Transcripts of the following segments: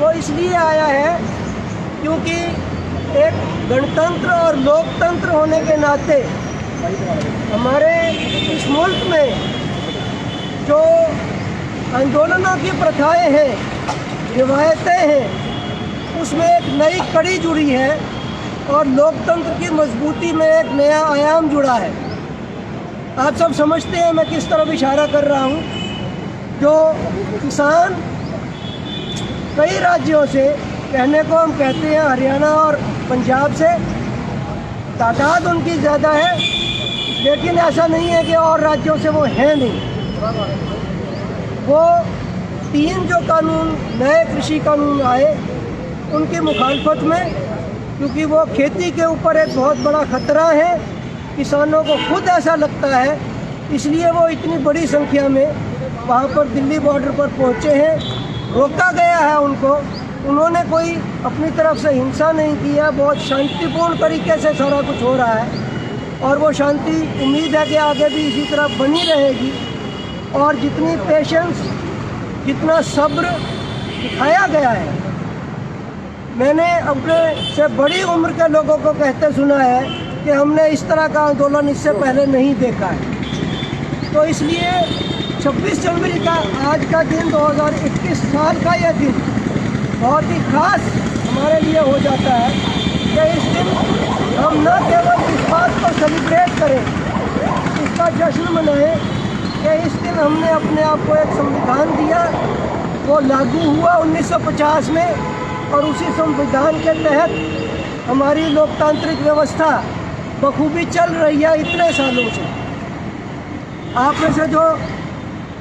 वो इसलिए आया है क्योंकि एक गणतंत्र और लोकतंत्र होने के नाते हमारे इस मुल्क में जो आंदोलनों की प्रथाएं हैं, रिवायतें हैं, उसमें एक नई कड़ी जुड़ी है और लोकतंत्र की मजबूती में एक नया आयाम जुड़ा है। आप सब समझते हैं मैं किस तरफ इशारा कर रहा हूँ। जो किसान कई राज्यों से, कहने को हम कहते हैं हरियाणा और पंजाब से, तादाद उनकी ज़्यादा है, लेकिन ऐसा नहीं है कि और राज्यों से वो हैं नहीं। वो 3 जो कानून, नए कृषि कानून आए, उनकी मुखालफत में, क्योंकि वो खेती के ऊपर एक बहुत बड़ा ख़तरा है, किसानों को खुद ऐसा लगता है, इसलिए वो इतनी बड़ी संख्या में वहाँ पर दिल्ली बॉर्डर पर पहुँचे हैं। रोका गया है उनको, उन्होंने कोई अपनी तरफ से हिंसा नहीं किया, बहुत शांतिपूर्ण तरीके से सारा कुछ हो रहा है और वो शांति उम्मीद है कि आगे भी इसी तरह बनी रहेगी। और जितनी पेशेंस, जितना सब्र दिखाया गया है, मैंने अपने से बड़ी उम्र के लोगों को कहते सुना है कि हमने इस तरह का आंदोलन इससे पहले नहीं देखा है। तो इसलिए 26 जनवरी का आज का दिन, 2021 साल का यह दिन बहुत ही खास हमारे लिए हो जाता है कि इस दिन हम न केवल इस बात को सेलिब्रेट करें, इसका जश्न मनाएं कि इस दिन हमने अपने आप को एक संविधान दिया, वो लागू हुआ 1950 में और उसी संविधान के तहत हमारी लोकतांत्रिक व्यवस्था बखूबी चल रही है इतने सालों से। आप में से जो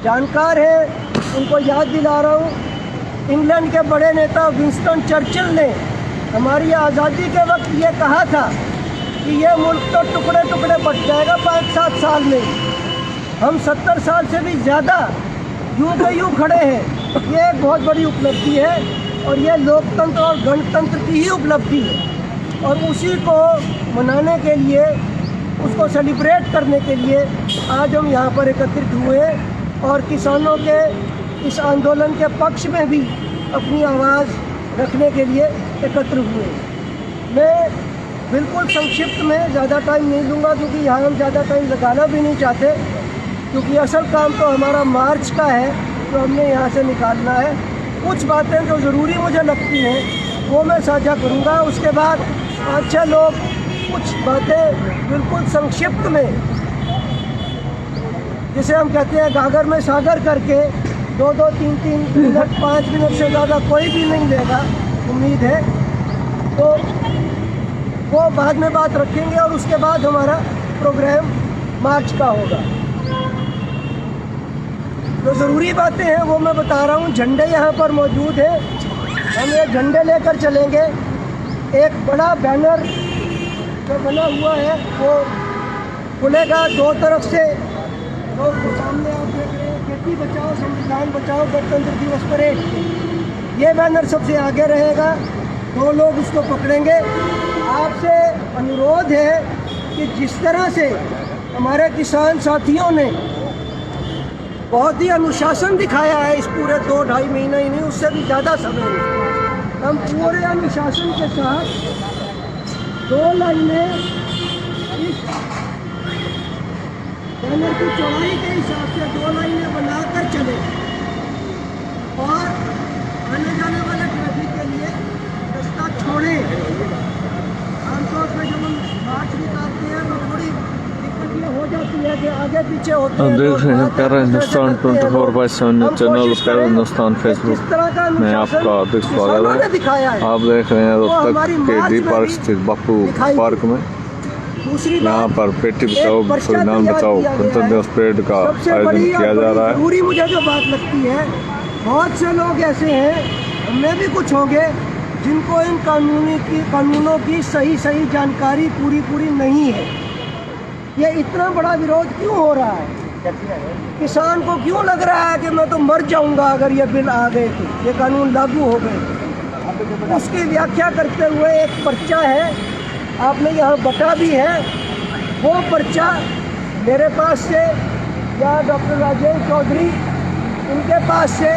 जानकार हैं उनको याद दिला रहा हूँ, इंग्लैंड के बड़े नेता विंस्टन चर्चिल ने हमारी आज़ादी के वक्त ये कहा था कि ये मुल्क तो टुकड़े टुकड़े बट जाएगा 5-7 साल में। हम 70 साल से भी ज़्यादा यूँ के यूँ खड़े हैं। ये एक बहुत बड़ी उपलब्धि है और ये लोकतंत्र और गणतंत्र की ही उपलब्धि है और उसी को मनाने के लिए, उसको सेलिब्रेट करने के लिए आज हम यहाँ पर एकत्रित हुए हैं और किसानों के इस आंदोलन के पक्ष में भी अपनी आवाज़ रखने के लिए एकत्र हुए। मैं बिल्कुल संक्षिप्त में ज़्यादा टाइम नहीं लूँगा क्योंकि यहाँ हम ज़्यादा टाइम लगाना भी नहीं चाहते, क्योंकि असल काम तो हमारा मार्च का है जो हमने यहाँ से निकालना है। कुछ बातें जो ज़रूरी मुझे लगती हैं वो मैं साझा करूँगा, उसके बाद 5-6 लोग कुछ बातें बिल्कुल संक्षिप्त में, जिसे हम कहते हैं गागर में सागर करके 2-2, 3-3 मिनट, 5 मिनट से ज़्यादा कोई भी नहीं लेगा उम्मीद है, तो वो बाद में बात रखेंगे और उसके बाद हमारा प्रोग्राम मार्च का होगा। जो ज़रूरी बातें हैं वो मैं बता रहा हूँ। झंडे यहाँ पर मौजूद हैं, हम ये झंडे लेकर चलेंगे। एक बड़ा बैनर जो बना हुआ है वो खुलेगा 2 तरफ से, तो सामने आप देख रहे हैं, खेती बचाओ संविधान बचाओ गणतंत्र दिवस परेड। ये बैनर सबसे आगे रहेगा, 2 लोग उसको पकड़ेंगे। आपसे अनुरोध है कि जिस तरह से हमारे किसान साथियों ने बहुत ही अनुशासन दिखाया है इस पूरे 2-2.5 महीना ही नहीं, उससे भी ज़्यादा समय में हम पूरे अनुशासन के साथ 2 लाइनें इस बैनर की चौड़ाई के हिसाब से 2 लाइनें बनाकर चले और आने जाने वाले ट्रैफिक के लिए रास्ता छोड़े। आमतौर पर जब हम मार्च निकालते हैं तो थोड़ी दिक्कत ये हो जाती है कि आगे पीछे होते हैं। देख रहे हैं प्यारा हिंदुस्तान 24/7 चैनल प्यारा हिंदुस्तान फेसबुक में आपका अधिक स्वागत है। आप देख रहे हैं रोहतक के डी पार्क स्थित बापू पार्क में, यहाँ पर बेटी बचाओ संविधान बचाओ गणतंत्र दिवस परेड का आयोजन किया जा रहा है। पूरी मुझे जो बात लगती है, बहुत से लोग ऐसे हैं, हमें भी कुछ होंगे, जिनको इन कानूनों की सही जानकारी पूरी नहीं है। ये इतना बड़ा विरोध क्यों हो रहा है? किसान को क्यों लग रहा है कि मैं तो मर जाऊंगा अगर ये बिल आ गए थे, ये कानून लागू हो गए? उसकी व्याख्या करते हुए एक पर्चा है, आपने यहाँ बटा भी है, वो पर्चा मेरे पास से या डॉक्टर राजेश चौधरी उनके पास से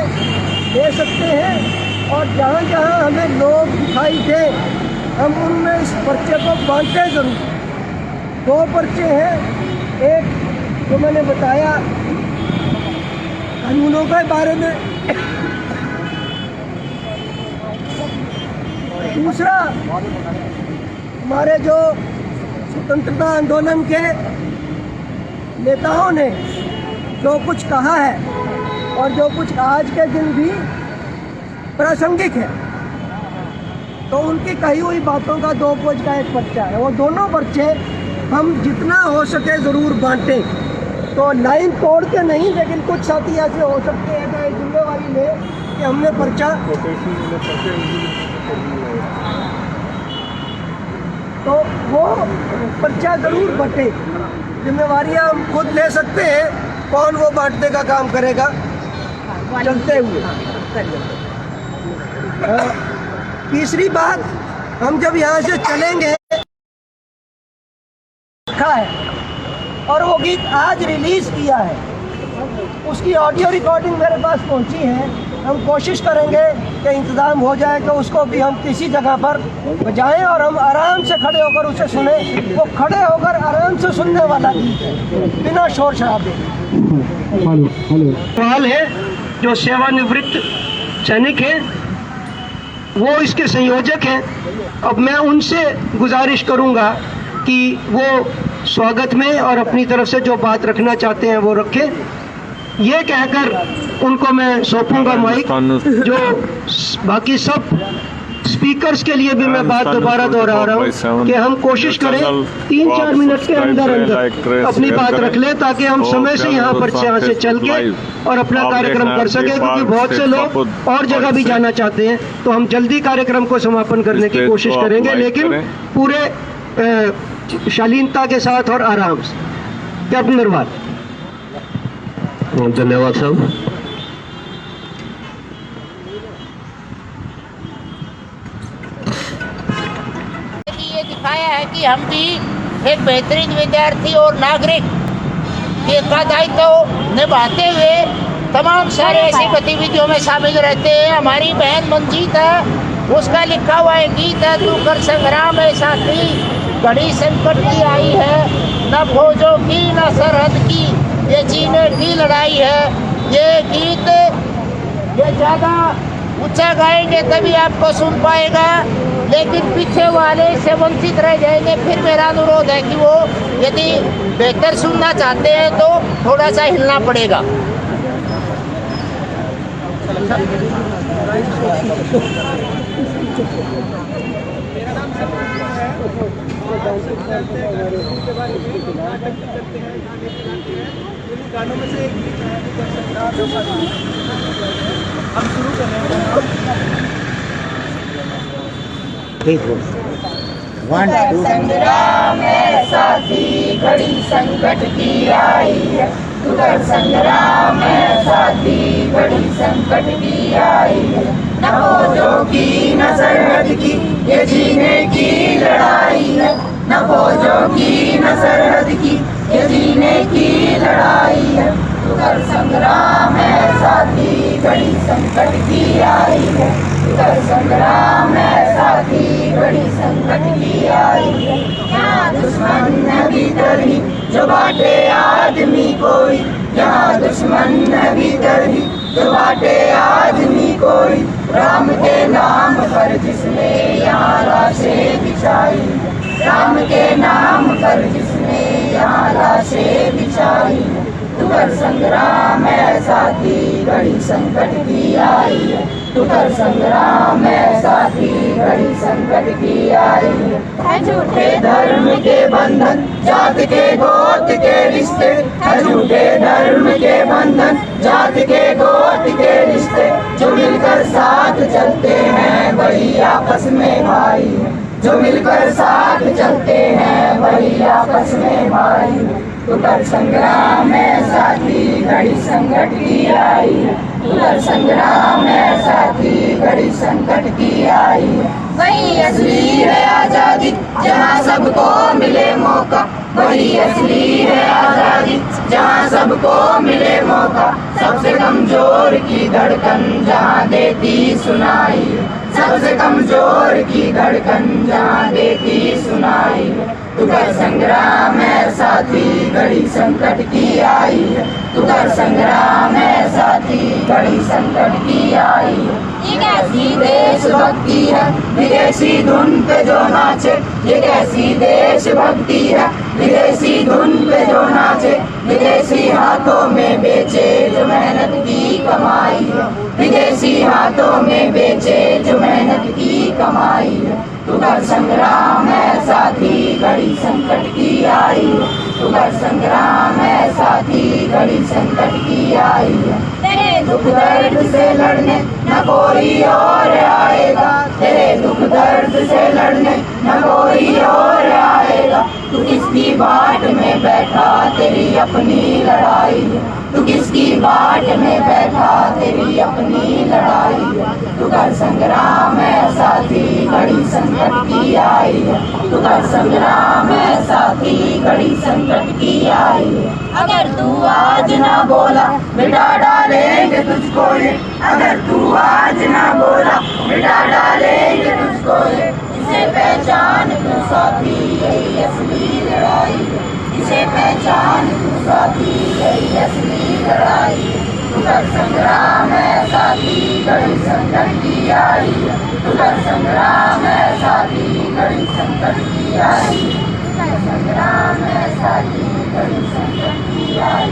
ले सकते हैं और जहाँ जहाँ हमें लोग दिखाई दे हम उनमें इस पर्चे को बांटे जरूर। 2 पर्चे हैं, एक जो मैंने बताया कानूनों के बारे में, दूसरा हमारे जो स्वतंत्रता आंदोलन के नेताओं ने जो कुछ कहा है और जो कुछ आज के दिन भी प्रासंगिक है, तो उनकी कही हुई बातों का 2 पेज का एक पर्चा है। वो दोनों पर्चे हम जितना हो सके ज़रूर बांटें, तो लाइन तोड़ के नहीं, लेकिन कुछ साथी ऐसे हो सकते हैं जो जिम्मेवारी ले कि हमने पर्चा तो वो पर्चा ज़रूर बटे। जिम्मेवारियाँ हम खुद ले सकते हैं, कौन वो बांटने का काम करेगा चलते हुए। तीसरी बात, हम जब यहाँ से चलेंगे लिखा है और वो गीत आज रिलीज किया है, उसकी ऑडियो रिकॉर्डिंग मेरे पास पहुँची है। हम कोशिश करेंगे कि इंतज़ाम हो जाए कि उसको भी हम किसी जगह पर बजाएं और हम आराम से खड़े होकर उसे सुने। वो खड़े होकर आराम से सुनने वाला गीत है, बिना शोर शराबे। सवाल है जो सेवानिवृत्त सैनिक हैं, वो इसके संयोजक हैं। अब मैं उनसे गुजारिश करूंगा कि वो स्वागत में और अपनी तरफ से जो बात रखना चाहते हैं वो रखें। ये कहकर उनको मैं सौंपूंगा माइक। जो बाकी सब स्पीकर्स के लिए भी मैं बात दोबारा दोहरा रहा हूँ कि हम कोशिश करें 3-4 मिनट के अंदर अंदर अपनी बात रख लें, ताकि हम समय से यहाँ पर से चल के और अपना कार्यक्रम कर सकें, क्योंकि बहुत से लोग और जगह भी जाना चाहते हैं। तो हम जल्दी कार्यक्रम को समापन करने की कोशिश करेंगे, लेकिन पूरे शालीनता के साथ और आराम से। कैप्टन नरवाल। धन्यवाद साहब। ये दिखाया है कि हम भी एक बेहतरीन विद्यार्थी और नागरिक का दायित्व निभाते हुए तमाम सारे ऐसी गतिविधियों में शामिल रहते हैं। हमारी बहन मंजीत है, उसका लिखा हुआ एक गीत है, तू कर संग्राम है साथी, घड़ी संकट की आई है, न फौजों की न सरहद की, ये जीने की लड़ाई है। ये गीत ये ज़्यादा ऊंचा गाएंगे तभी आपको सुन पाएगा, लेकिन पीछे वाले से वंचित रह जाएंगे। फिर मेरा अनुरोध है कि वो यदि बेहतर सुनना चाहते हैं तो थोड़ा सा हिलना पड़ेगा। हम शुरू कर रहे हैं। संग्राम है साथी, घड़ी संकट की आई है, उधर संग्राम है साथी, घड़ी संकट की आई है, न फौजों की न सरहद की, ये जीने की लड़ाई है, न फौजों की न सरहद की, ये जीने की लड़ाई है, उधर संग्राम है साथी, घड़ी संकट की आई है, उधर संग्राम है साथी, घड़ी संकट की आई है। यहाँ दुश्मन न भीतर ही जो बाटे आदमी कोई, यहाँ दुश्मन न भीतर ही जो बाटे आदमी कोई, राम के नाम पर जिसने यहाँ लाशें बिछाई, राम के नाम पर जिसने यहाँ लाशें बिछाई, उधर संग्राम है साथी, घड़ी संकट की आई है, उधर संग्राम है साथी, घड़ी संकट की आई है। झूठे धर्म के बंधन, जात के गोत के रिश्ते, झूठे धर्म के बंधन, जात के गोत के रिश्ते, जो मिलकर साथ चलते हैं वही आपस में भाई, जो मिलकर साथ चलते हैं वही आपस में भाई, उधर संग्राम है साथी, घड़ी संकट की आई है, उधर संग्राम है साथी, घड़ी संकट की आई है। वही असली है आजादी जहाँ सबको मिले मौका, वही असली है आजादी जहाँ सबको मिले मौका, सबसे कमजोर की धड़कन जहाँ देती सुनाई, सबसे कमजोर की धड़कन जहाँ देती सुनाई। तू कर संग्राम है साथी घड़ी संकट की आई, तू कर संग्राम है साथी घड़ी संकट की आई। ये कैसी देशभक्ति है विदेशी धुन पे जो नाचे, ये कैसी देशभक्ति है विदेशी धुन पे जो नाचे। विदेशी हाथों में बेचे जो मेहनत की कमाई, विदेशी हाथों में बेचे जो मेहनत की कमाई। तू कर संग्राम है साथी घड़ी संकट की आई, तू कर संग्राम है साथी घड़ी संकट की आई। तेरे दुख दर्द से लड़ने न कोई और आएगा, तेरे दुख दर्द से लड़ने न कोई और आएगा। तू किसकी बाट में बैठा तेरी अपनी लड़ाई, तू किसकी बाट में बैठा तेरी अपनी लड़ाई। तू कर संग्राम है साथी घड़ी संकट की आई, तू कर संग्राम है साथी घड़ी संकट की आई। अगर तू आज ना बोला मिटा डालेंगे तुझको ये, अगर तू आज ना बोला मिटा डालेंगे तुझको ये। इसे पहचान तू साथी यही असली लड़ाई, इसे पहचान तू साथी यही असली लड़ाई। तू कर संग्राम है साथी घड़ी संकट की आई, तू कर संग्राम है साथी घड़ी संकट की आई, तू कर संग्राम है साथी घड़ी संकट की आई।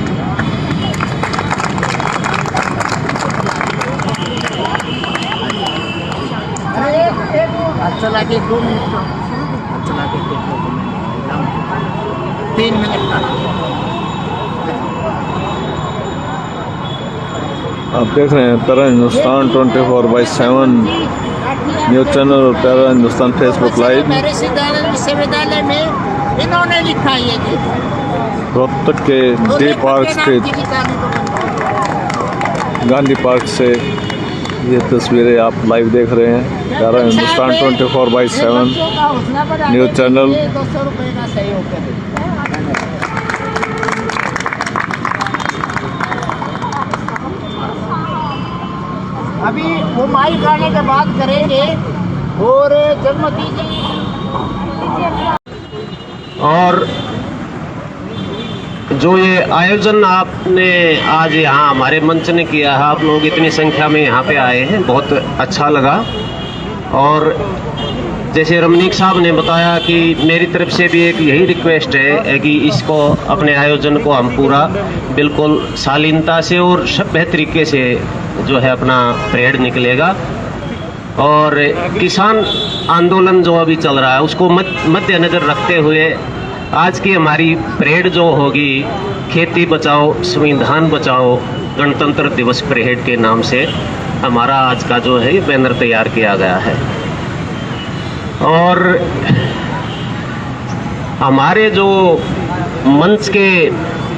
अच्छा लगे 2 मिनट, अच्छा लगे 3 मिनट का। आप देख रहे हैं प्यारा हिंदुस्तान 24/7 न्यूज़ चैनल और प्यारा हिंदुस्तान फेसबुक लाइव। मेरे विश्वविद्यालय में इन्होंने लिखा ये रोहतक के डी पार्क स्थित गांधी पार्क से ये तस्वीरें आप लाइव देख रहे हैं। प्यारा हिंदुस्तान 24/7 न्यूज़ चैनल। 200 रुपये का सहयोग करें। अभी वो माइक गाने के बाद करेंगे और जगमती जी और जो ये आयोजन आपने आज यहाँ हमारे मंच ने किया है, आप लोग इतनी संख्या में यहाँ पे आए हैं, बहुत अच्छा लगा। और जैसे रमनीक साहब ने बताया कि मेरी तरफ से भी एक यही रिक्वेस्ट है कि इसको अपने आयोजन को हम पूरा बिल्कुल शालीनता से और सभ्य तरीके से जो है अपना परेड निकलेगा। और किसान आंदोलन जो अभी चल रहा है उसको मद्देनज़र रखते हुए आज की हमारी परेड जो होगी खेती बचाओ संविधान बचाओ गणतंत्र दिवस परेड के नाम से हमारा आज का जो है बैनर तैयार किया गया है। और हमारे जो मंच के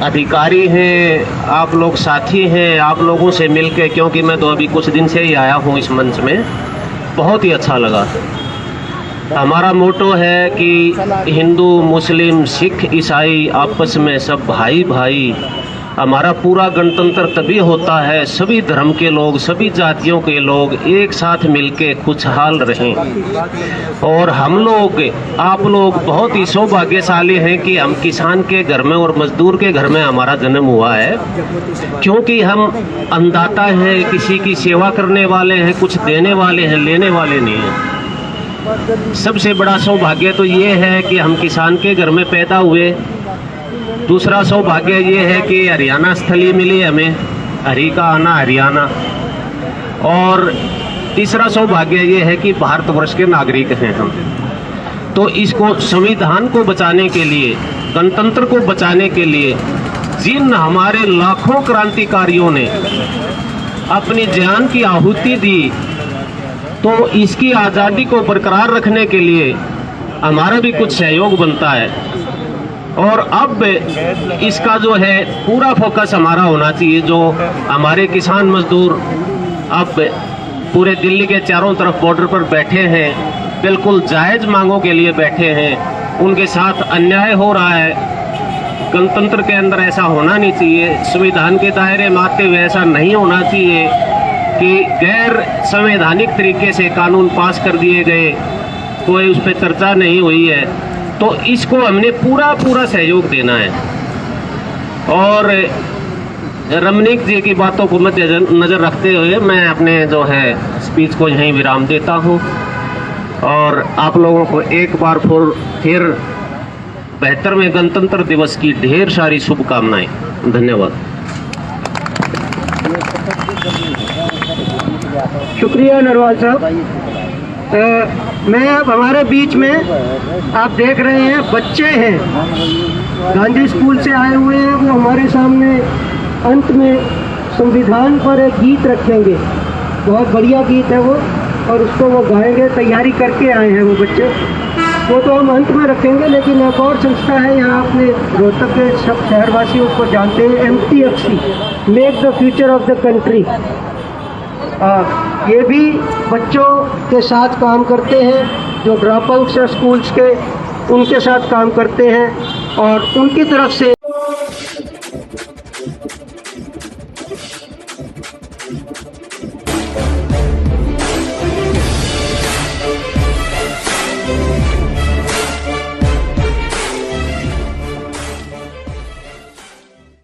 अधिकारी हैं, आप लोग साथी हैं, आप लोगों से मिलके, क्योंकि मैं तो अभी कुछ दिन से ही आया हूँ इस मंच में, बहुत ही अच्छा लगा। हमारा मोटो है कि हिंदू मुस्लिम सिख ईसाई आपस में सब भाई भाई। हमारा पूरा गणतंत्र तभी होता है सभी धर्म के लोग, सभी जातियों के लोग एक साथ मिलके खुशहाल रहें। और हम लोग, आप लोग बहुत ही सौभाग्यशाली हैं कि हम किसान के घर में और मजदूर के घर में हमारा जन्म हुआ है, क्योंकि हम अन्नदाता हैं, किसी की सेवा करने वाले हैं, कुछ देने वाले हैं, लेने वाले नहीं हैं। सबसे बड़ा सौभाग्य तो ये है कि हम किसान के घर में पैदा हुए। दूसरा सौभाग्य ये है कि हरियाणा स्थली मिली हमें, हरि का आना हरियाणा। और तीसरा सौभाग्य ये है कि भारतवर्ष के नागरिक हैं हम। तो इसको संविधान को बचाने के लिए, गणतंत्र को बचाने के लिए जिन हमारे लाखों क्रांतिकारियों ने अपनी जान की आहुति दी, तो इसकी आज़ादी को बरकरार रखने के लिए हमारा भी कुछ सहयोग बनता है। और अब इसका जो है पूरा फोकस हमारा होना चाहिए। जो हमारे किसान मजदूर अब पूरे दिल्ली के चारों तरफ बॉर्डर पर बैठे हैं, बिल्कुल जायज़ मांगों के लिए बैठे हैं, उनके साथ अन्याय हो रहा है, गणतंत्र के अंदर ऐसा होना नहीं चाहिए, संविधान के दायरे में आते हुए ऐसा नहीं होना चाहिए कि गैर संवैधानिक तरीके से कानून पास कर दिए गए, कोई उस पर चर्चा नहीं हुई है। तो इसको हमने पूरा सहयोग देना है। और रमनीक जी की बातों को मद्देनजर रखते हुए मैं अपने जो है स्पीच को यहीं विराम देता हूं और आप लोगों को एक बार फिर 72वें गणतंत्र दिवस की ढेर सारी शुभकामनाएं। धन्यवाद। शुक्रिया नरवाल साहब। मैं अब हमारे बीच में आप देख रहे हैं बच्चे हैं, गांधी स्कूल से आए हुए हैं। वो हमारे सामने अंत में संविधान पर एक गीत रखेंगे, बहुत बढ़िया गीत है वो, और उसको वो गाएंगे। तैयारी करके आए हैं वो बच्चे, वो तो हम अंत में रखेंगे। लेकिन एक और संस्था है यहाँ अपने रोहतक के सब शहरवासी उसको जानते हैं, MTFC, make the future of the country. ये भी बच्चों के साथ काम करते हैं जो ड्रॉप आउट्स है स्कूल्स के, उनके साथ काम करते हैं और उनकी तरफ से